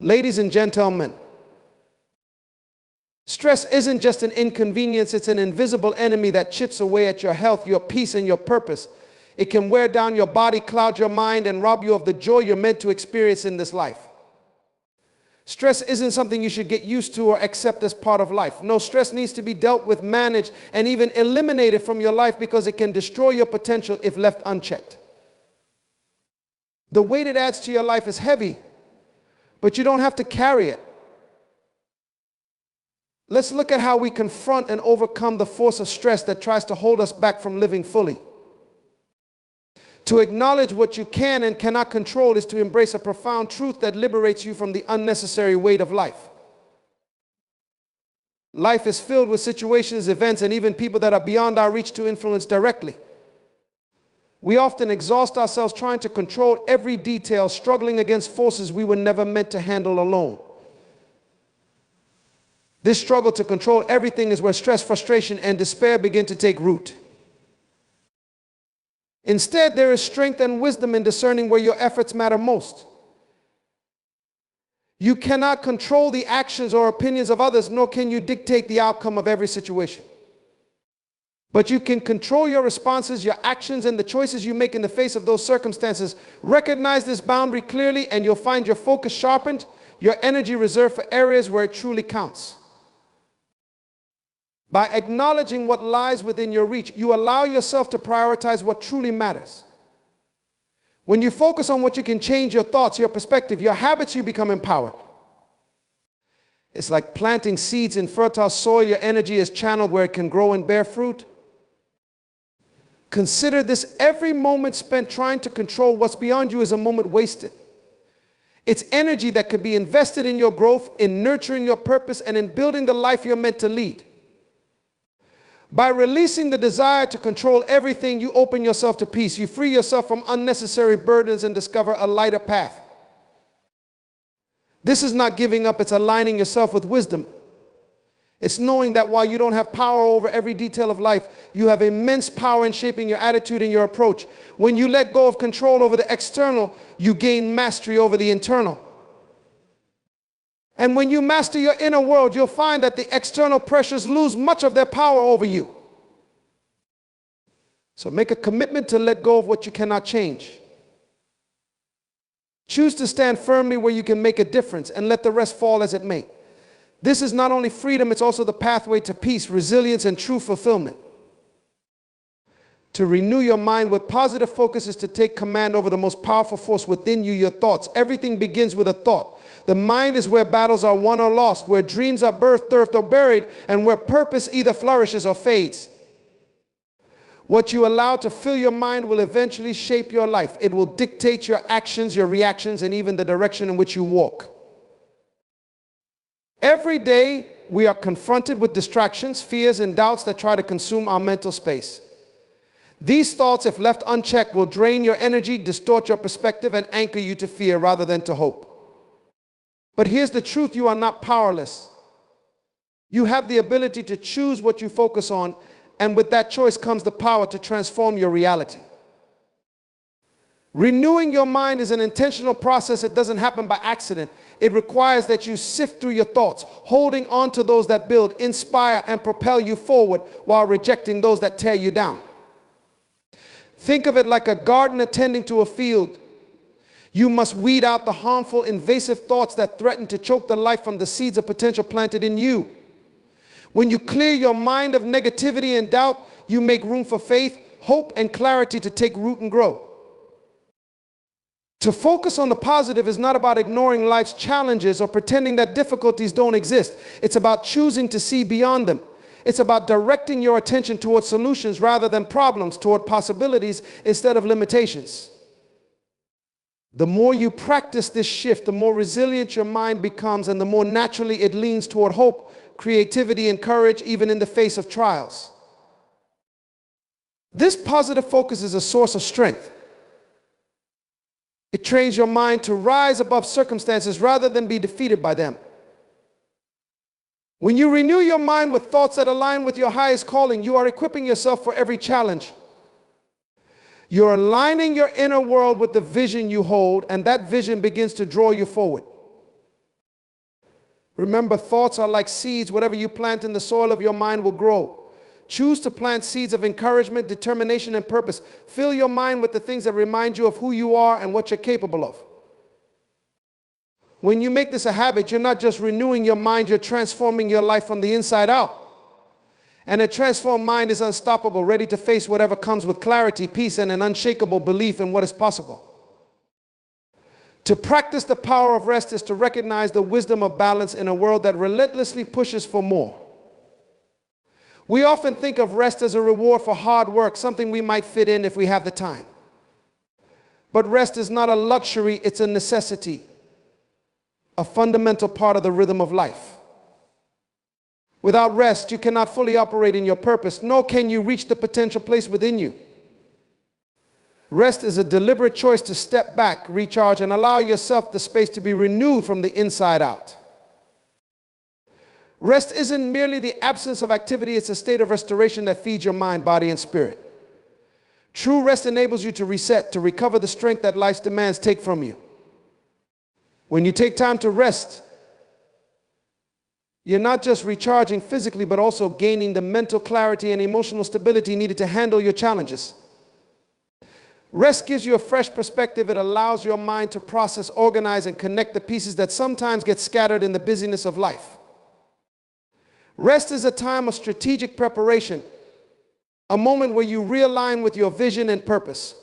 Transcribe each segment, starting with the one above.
Ladies and gentlemen, stress isn't just an inconvenience, it's an invisible enemy that chips away at your health, your peace, and your purpose. It can wear down your body, cloud your mind, and rob you of the joy you're meant to experience in this life. Stress isn't something you should get used to or accept as part of life. No, stress needs to be dealt with, managed, and even eliminated from your life because it can destroy your potential if left unchecked. The weight it adds to your life is heavy, but you don't have to carry it. Let's look at how we confront and overcome the force of stress that tries to hold us back from living fully. To acknowledge what you can and cannot control is to embrace a profound truth that liberates you from the unnecessary weight of life. Life is filled with situations, events, and even people that are beyond our reach to influence directly. We often exhaust ourselves trying to control every detail, struggling against forces we were never meant to handle alone. This struggle to control everything is where stress, frustration, and despair begin to take root. Instead, there is strength and wisdom in discerning where your efforts matter most. You cannot control the actions or opinions of others, nor can you dictate the outcome of every situation. But you can control your responses, your actions, and the choices you make in the face of those circumstances. Recognize this boundary clearly, and you'll find your focus sharpened, your energy reserved for areas where it truly counts. By acknowledging what lies within your reach, you allow yourself to prioritize what truly matters. When you focus on what you can change, your thoughts, your perspective, your habits, you become empowered. It's like planting seeds in fertile soil. Your energy is channeled where it can grow and bear fruit. Consider this: every moment spent trying to control what's beyond you is a moment wasted. It's energy that could be invested in your growth, in nurturing your purpose, and in building the life you're meant to lead. By releasing the desire to control everything, you open yourself to peace. You free yourself from unnecessary burdens and discover a lighter path. This is not giving up, it's aligning yourself with wisdom. It's knowing that while you don't have power over every detail of life, you have immense power in shaping your attitude and your approach. When you let go of control over the external, you gain mastery over the internal. And when you master your inner world, you'll find that the external pressures lose much of their power over you. So make a commitment to let go of what you cannot change. Choose to stand firmly where you can make a difference and let the rest fall as it may. This is not only freedom, it's also the pathway to peace, resilience, and true fulfillment. To renew your mind with positive focus is to take command over the most powerful force within you, your thoughts. Everything begins with a thought. The mind is where battles are won or lost, where dreams are birthed, earthed, or buried, and where purpose either flourishes or fades. What you allow to fill your mind will eventually shape your life. It will dictate your actions, your reactions, and even the direction in which you walk. Every day, we are confronted with distractions, fears, and doubts that try to consume our mental space. These thoughts, if left unchecked, will drain your energy, distort your perspective, and anchor you to fear rather than to hope. But here's the truth: you are not powerless. You have the ability to choose what you focus on, and with that choice comes the power to transform your reality. Renewing your mind is an intentional process. It doesn't happen by accident. It requires that you sift through your thoughts, holding on to those that build, inspire, and propel you forward while rejecting those that tear you down. Think of it like a gardener tending to a field. You must weed out the harmful, invasive thoughts that threaten to choke the life from the seeds of potential planted in you. When you clear your mind of negativity and doubt, you make room for faith, hope, and clarity to take root and grow. To focus on the positive is not about ignoring life's challenges or pretending that difficulties don't exist. It's about choosing to see beyond them. It's about directing your attention towards solutions rather than problems, toward possibilities instead of limitations. The more you practice this shift, the more resilient your mind becomes, and the more naturally it leans toward hope, creativity, and courage, even in the face of trials. This positive focus is a source of strength. It trains your mind to rise above circumstances rather than be defeated by them. When you renew your mind with thoughts that align with your highest calling, you are equipping yourself for every challenge. You're aligning your inner world with the vision you hold, and that vision begins to draw you forward. Remember, thoughts are like seeds. Whatever you plant in the soil of your mind will grow. Choose to plant seeds of encouragement, determination, and purpose. Fill your mind with the things that remind you of who you are and what you're capable of. When you make this a habit, you're not just renewing your mind, you're transforming your life from the inside out. And a transformed mind is unstoppable, ready to face whatever comes with clarity, peace, and an unshakable belief in what is possible. To practice the power of rest is to recognize the wisdom of balance in a world that relentlessly pushes for more. We often think of rest as a reward for hard work, something we might fit in if we have the time. But rest is not a luxury, it's a necessity, a fundamental part of the rhythm of life. Without rest, you cannot fully operate in your purpose, nor can you reach the potential place within you. Rest is a deliberate choice to step back, recharge, and allow yourself the space to be renewed from the inside out. Rest isn't merely the absence of activity, it's a state of restoration that feeds your mind, body, and spirit. True rest enables you to reset, to recover the strength that life's demands take from you. When you take time to rest, you're not just recharging physically, but also gaining the mental clarity and emotional stability needed to handle your challenges. Rest gives you a fresh perspective. It allows your mind to process, organize, and connect the pieces that sometimes get scattered in the busyness of life. Rest is a time of strategic preparation, a moment where you realign with your vision and purpose.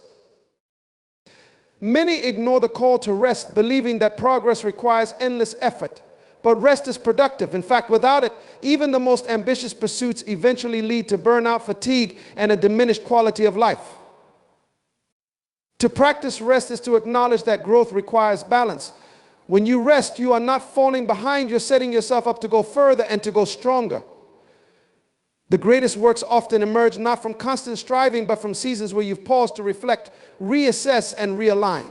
Many ignore the call to rest, believing that progress requires endless effort. But rest is productive. In fact, without it, even the most ambitious pursuits eventually lead to burnout, fatigue, and a diminished quality of life. To practice rest is to acknowledge that growth requires balance. When you rest, you are not falling behind, you're setting yourself up to go further and to go stronger. The greatest works often emerge not from constant striving, but from seasons where you've paused to reflect, reassess, and realign.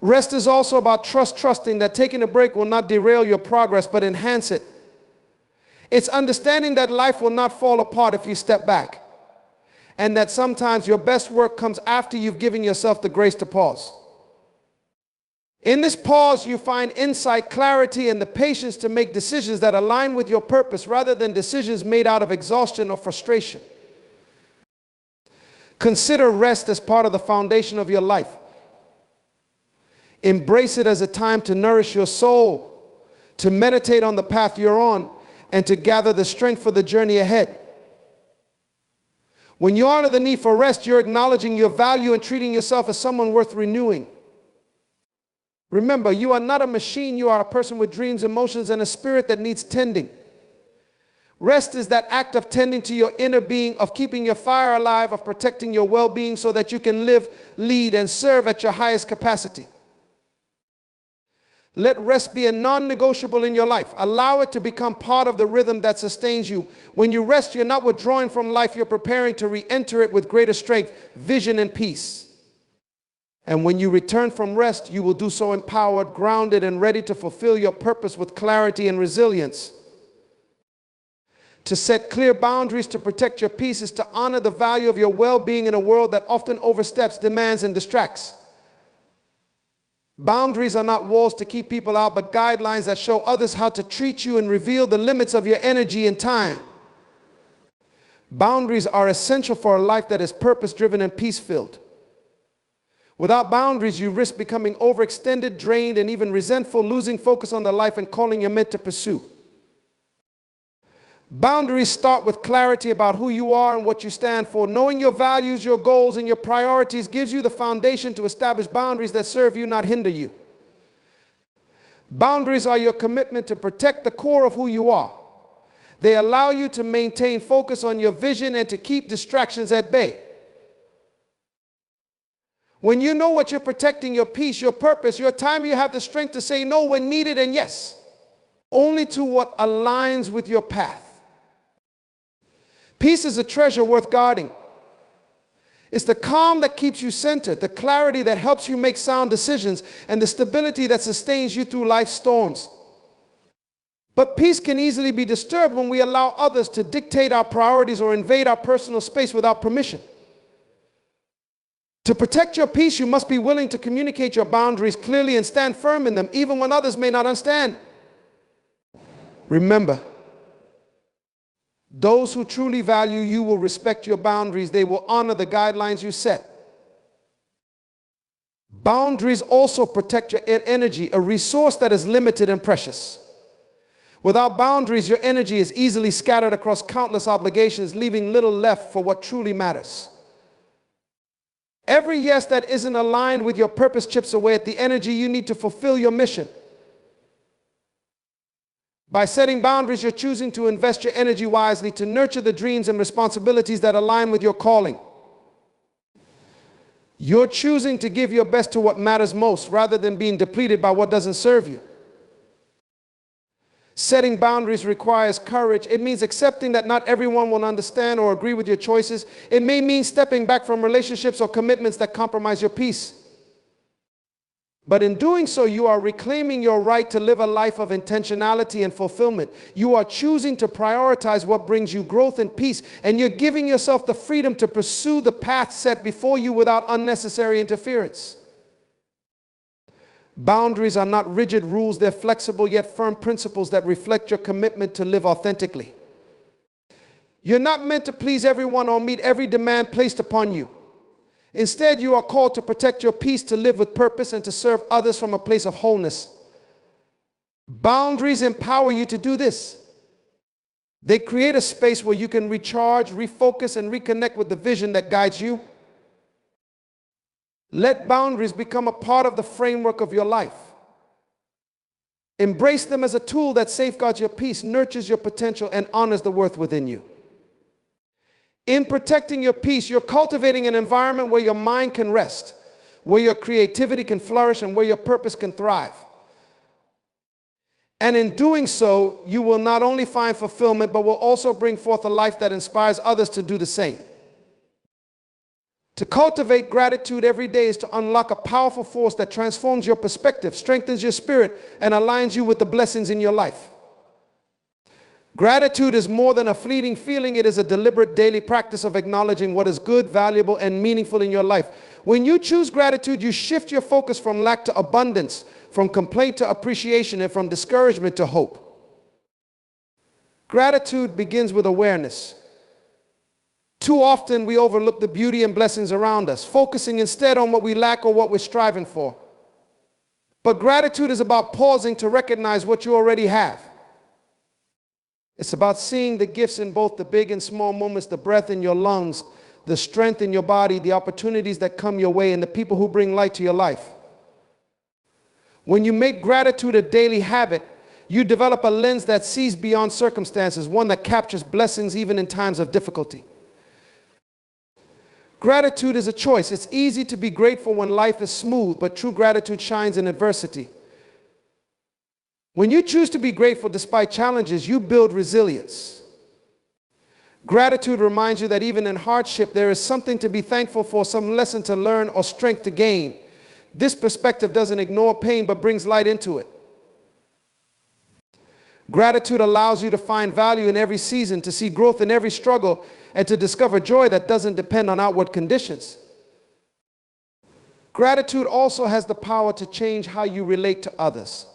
Rest is also about trusting that taking a break will not derail your progress, but enhance it. It's understanding that life will not fall apart if you step back, and that sometimes your best work comes after you've given yourself the grace to pause. In this pause, you find insight, clarity, and the patience to make decisions that align with your purpose rather than decisions made out of exhaustion or frustration. Consider rest as part of the foundation of your life. Embrace it as a time to nourish your soul, to meditate on the path you're on, and to gather the strength for the journey ahead. When you honor the need for rest, you're acknowledging your value and treating yourself as someone worth renewing. Remember, you are not a machine. You are a person with dreams, emotions, and a spirit that needs tending. Rest is that act of tending to your inner being, of keeping your fire alive, of protecting your well-being so that you can live, lead, and serve at your highest capacity. Let rest be a non-negotiable in your life. Allow it to become part of the rhythm that sustains you. When you rest, you're not withdrawing from life. You're preparing to re-enter it with greater strength, vision, and peace. And when you return from rest, you will do so empowered, grounded, and ready to fulfill your purpose with clarity and resilience. To set clear boundaries to protect your peace is to honor the value of your well-being in a world that often oversteps, demands, and distracts. Boundaries are not walls to keep people out, but guidelines that show others how to treat you and reveal the limits of your energy and time. Boundaries are essential for a life that is purpose-driven and peace-filled. Without boundaries, you risk becoming overextended, drained, and even resentful, losing focus on the life and calling you're meant to pursue. Boundaries start with clarity about who you are and what you stand for. Knowing your values, your goals, and your priorities gives you the foundation to establish boundaries that serve you, not hinder you. Boundaries are your commitment to protect the core of who you are. They allow you to maintain focus on your vision and to keep distractions at bay. When you know what you're protecting, your peace, your purpose, your time, you have the strength to say no when needed and yes, only to what aligns with your path. Peace is a treasure worth guarding. It's the calm that keeps you centered, the clarity that helps you make sound decisions, and the stability that sustains you through life's storms. But peace can easily be disturbed when we allow others to dictate our priorities or invade our personal space without permission. To protect your peace, you must be willing to communicate your boundaries clearly and stand firm in them, even when others may not understand. Remember, those who truly value you will respect your boundaries. They will honor the guidelines you set. Boundaries also protect your energy, a resource that is limited and precious. Without boundaries, your energy is easily scattered across countless obligations, leaving little left for what truly matters. Every yes that isn't aligned with your purpose chips away at the energy you need to fulfill your mission. By setting boundaries, you're choosing to invest your energy wisely, to nurture the dreams and responsibilities that align with your calling. You're choosing to give your best to what matters most, rather than being depleted by what doesn't serve you. Setting boundaries requires courage. It means accepting that not everyone will understand or agree with your choices. It may mean stepping back from relationships or commitments that compromise your peace. But in doing so, you are reclaiming your right to live a life of intentionality and fulfillment. You are choosing to prioritize what brings you growth and peace, and you're giving yourself the freedom to pursue the path set before you without unnecessary interference. Boundaries are not rigid rules, they're flexible yet firm principles that reflect your commitment to live authentically. You're not meant to please everyone or meet every demand placed upon you. Instead, you are called to protect your peace, to live with purpose, and to serve others from a place of wholeness. Boundaries empower you to do this. They create a space where you can recharge, refocus, and reconnect with the vision that guides you. Let boundaries become a part of the framework of your life. Embrace them as a tool that safeguards your peace, nurtures your potential, and honors the worth within you. In protecting your peace, you're cultivating an environment where your mind can rest, where your creativity can flourish, and where your purpose can thrive. And in doing so, you will not only find fulfillment, but will also bring forth a life that inspires others to do the same. To cultivate gratitude every day is to unlock a powerful force that transforms your perspective, strengthens your spirit, and aligns you with the blessings in your life. Gratitude is more than a fleeting feeling. It is a deliberate daily practice of acknowledging what is good, valuable, and meaningful in your life. When you choose gratitude, you shift your focus from lack to abundance, from complaint to appreciation, and from discouragement to hope. Gratitude begins with awareness. Too often we overlook the beauty and blessings around us, focusing instead on what we lack or what we're striving for. But gratitude is about pausing to recognize what you already have. It's about seeing the gifts in both the big and small moments, the breath in your lungs, the strength in your body, the opportunities that come your way, and the people who bring light to your life. When you make gratitude a daily habit, you develop a lens that sees beyond circumstances, one that captures blessings even in times of difficulty. Gratitude is a choice. It's easy to be grateful when life is smooth, but true gratitude shines in adversity. When you choose to be grateful despite challenges, you build resilience. Gratitude reminds you that even in hardship, there is something to be thankful for, some lesson to learn or strength to gain. This perspective doesn't ignore pain, but brings light into it. Gratitude allows you to find value in every season, to see growth in every struggle, and to discover joy that doesn't depend on outward conditions. Gratitude also has the power to change how you relate to others.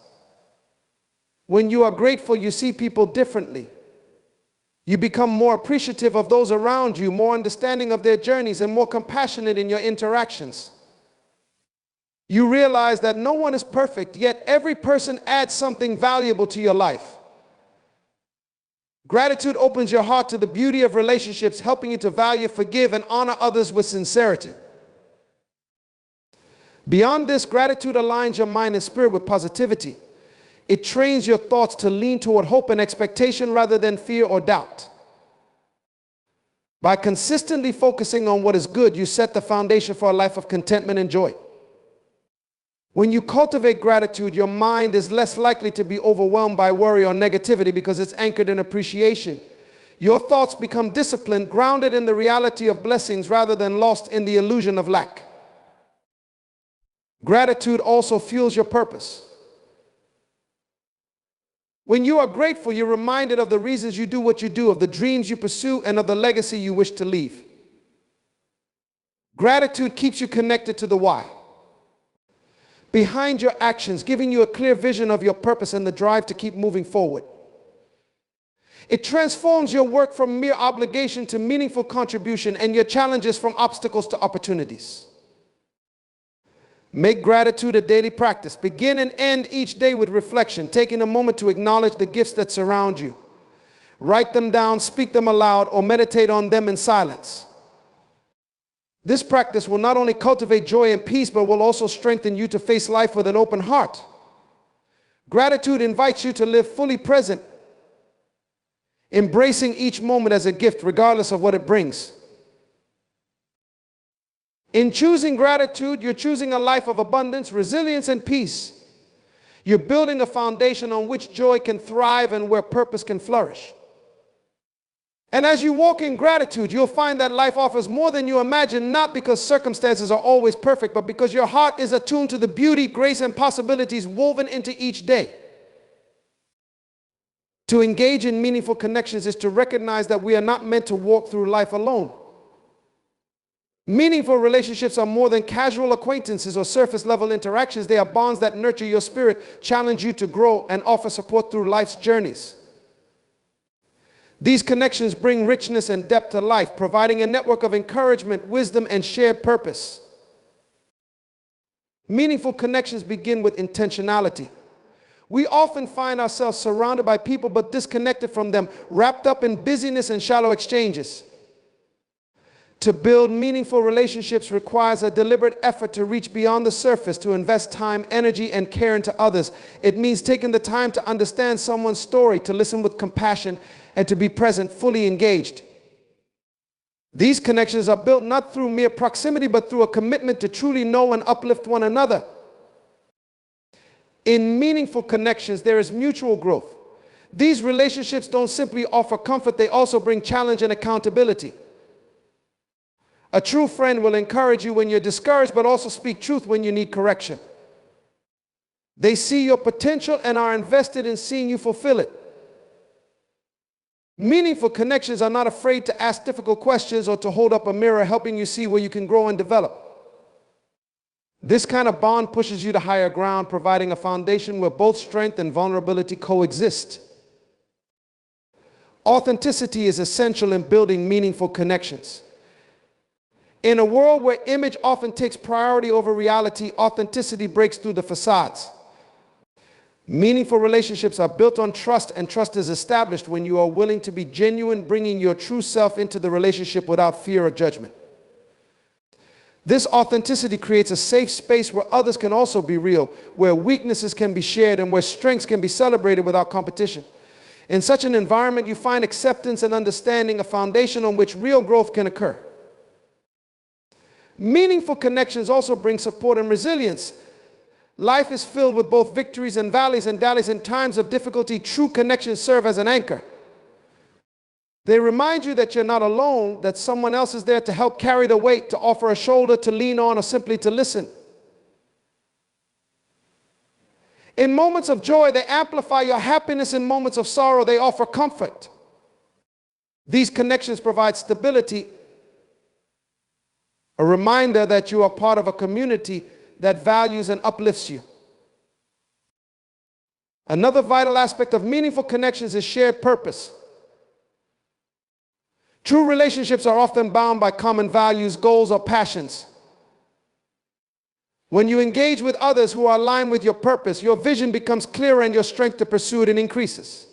When you are grateful, you see people differently. You become more appreciative of those around you, more understanding of their journeys, and more compassionate in your interactions. You realize that no one is perfect, yet every person adds something valuable to your life. Gratitude opens your heart to the beauty of relationships, helping you to value, forgive, and honor others with sincerity. Beyond this, gratitude aligns your mind and spirit with positivity. It trains your thoughts to lean toward hope and expectation rather than fear or doubt. By consistently focusing on what is good, you set the foundation for a life of contentment and joy. When you cultivate gratitude, your mind is less likely to be overwhelmed by worry or negativity because it's anchored in appreciation. Your thoughts become disciplined, grounded in the reality of blessings rather than lost in the illusion of lack. Gratitude also fuels your purpose. When you are grateful, you're reminded of the reasons you do what you do, of the dreams you pursue, and of the legacy you wish to leave. Gratitude keeps you connected to the why behind your actions, giving you a clear vision of your purpose and the drive to keep moving forward. It transforms your work from mere obligation to meaningful contribution and your challenges from obstacles to opportunities. Make gratitude a daily practice. Begin and end each day with reflection, taking a moment to acknowledge the gifts that surround you. Write them down, speak them aloud, or meditate on them in silence. This practice will not only cultivate joy and peace, but will also strengthen you to face life with an open heart. Gratitude invites you to live fully present, embracing each moment as a gift, regardless of what it brings. In choosing gratitude, you're choosing a life of abundance, resilience, and peace. You're building a foundation on which joy can thrive and where purpose can flourish. And as you walk in gratitude, you'll find that life offers more than you imagine, not because circumstances are always perfect, but because your heart is attuned to the beauty, grace, and possibilities woven into each day. To engage in meaningful connections is to recognize that we are not meant to walk through life alone. Meaningful relationships are more than casual acquaintances or surface-level interactions. They are bonds that nurture your spirit, challenge you to grow, and offer support through life's journeys. These connections bring richness and depth to life, providing a network of encouragement, wisdom, and shared purpose. Meaningful connections begin with intentionality. We often find ourselves surrounded by people but disconnected from them, wrapped up in busyness and shallow exchanges. To build meaningful relationships requires a deliberate effort to reach beyond the surface, to invest time, energy, and care into others. It means taking the time to understand someone's story, to listen with compassion, and to be present, fully engaged. These connections are built not through mere proximity, but through a commitment to truly know and uplift one another. In meaningful connections, there is mutual growth. These relationships don't simply offer comfort, they also bring challenge and accountability. A true friend will encourage you when you're discouraged, but also speak truth when you need correction. They see your potential and are invested in seeing you fulfill it. Meaningful connections are not afraid to ask difficult questions or to hold up a mirror, helping you see where you can grow and develop. This kind of bond pushes you to higher ground, providing a foundation where both strength and vulnerability coexist. Authenticity is essential in building meaningful connections. In a world where image often takes priority over reality, authenticity breaks through the facades. Meaningful relationships are built on trust, and trust is established when you are willing to be genuine, bringing your true self into the relationship without fear or judgment. This authenticity creates a safe space where others can also be real, where weaknesses can be shared, and where strengths can be celebrated without competition. In such an environment, you find acceptance and understanding, a foundation on which real growth can occur. Meaningful connections also bring support and resilience. Life is filled with both victories and valleys, and in times of difficulty, true connections serve as an anchor. They remind you that you're not alone, that someone else is there to help carry the weight, to offer a shoulder to lean on, or simply to listen. In moments of joy, they amplify your happiness. In moments of sorrow, they offer comfort. These connections provide stability, a reminder that you are part of a community that values and uplifts you. Another vital aspect of meaningful connections is shared purpose. True relationships are often bound by common values, goals, or passions. When you engage with others who are aligned with your purpose, your vision becomes clearer and your strength to pursue it increases.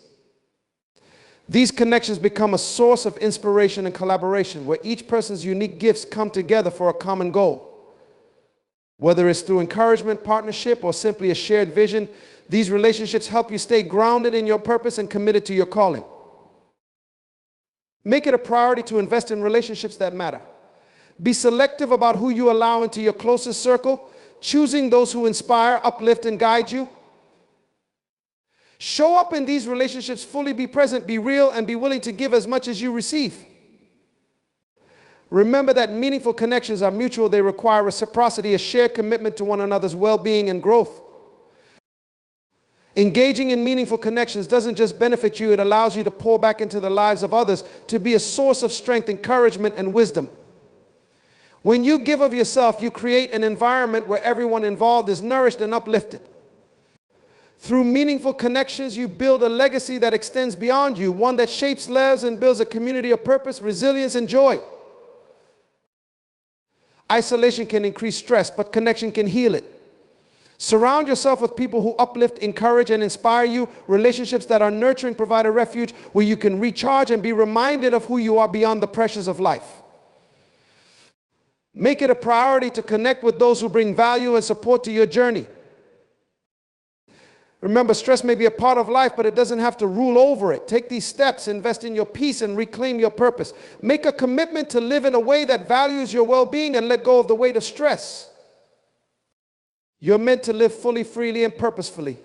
These connections become a source of inspiration and collaboration, where each person's unique gifts come together for a common goal. Whether it's through encouragement, partnership, or simply a shared vision, these relationships help you stay grounded in your purpose and committed to your calling. Make it a priority to invest in relationships that matter. Be selective about who you allow into your closest circle, choosing those who inspire, uplift, and guide you. Show up in these relationships fully, be present, be real, and be willing to give as much as you receive. Remember that meaningful connections are mutual. They require reciprocity, a shared commitment to one another's well-being and growth. Engaging in meaningful connections doesn't just benefit you, it allows you to pour back into the lives of others, to be a source of strength, encouragement, and wisdom. When you give of yourself, you create an environment where everyone involved is nourished and uplifted. Through meaningful connections, you build a legacy that extends beyond you, one that shapes lives and builds a community of purpose, resilience, and joy. Isolation can increase stress, but connection can heal it. Surround yourself with people who uplift, encourage, and inspire you. Relationships that are nurturing provide a refuge where you can recharge and be reminded of who you are beyond the pressures of life. Make it a priority to connect with those who bring value and support to your journey. Remember, stress may be a part of life, but it doesn't have to rule over it. Take these steps, invest in your peace, and reclaim your purpose. Make a commitment to live in a way that values your well-being and let go of the weight of stress. You're meant to live fully, freely, and purposefully.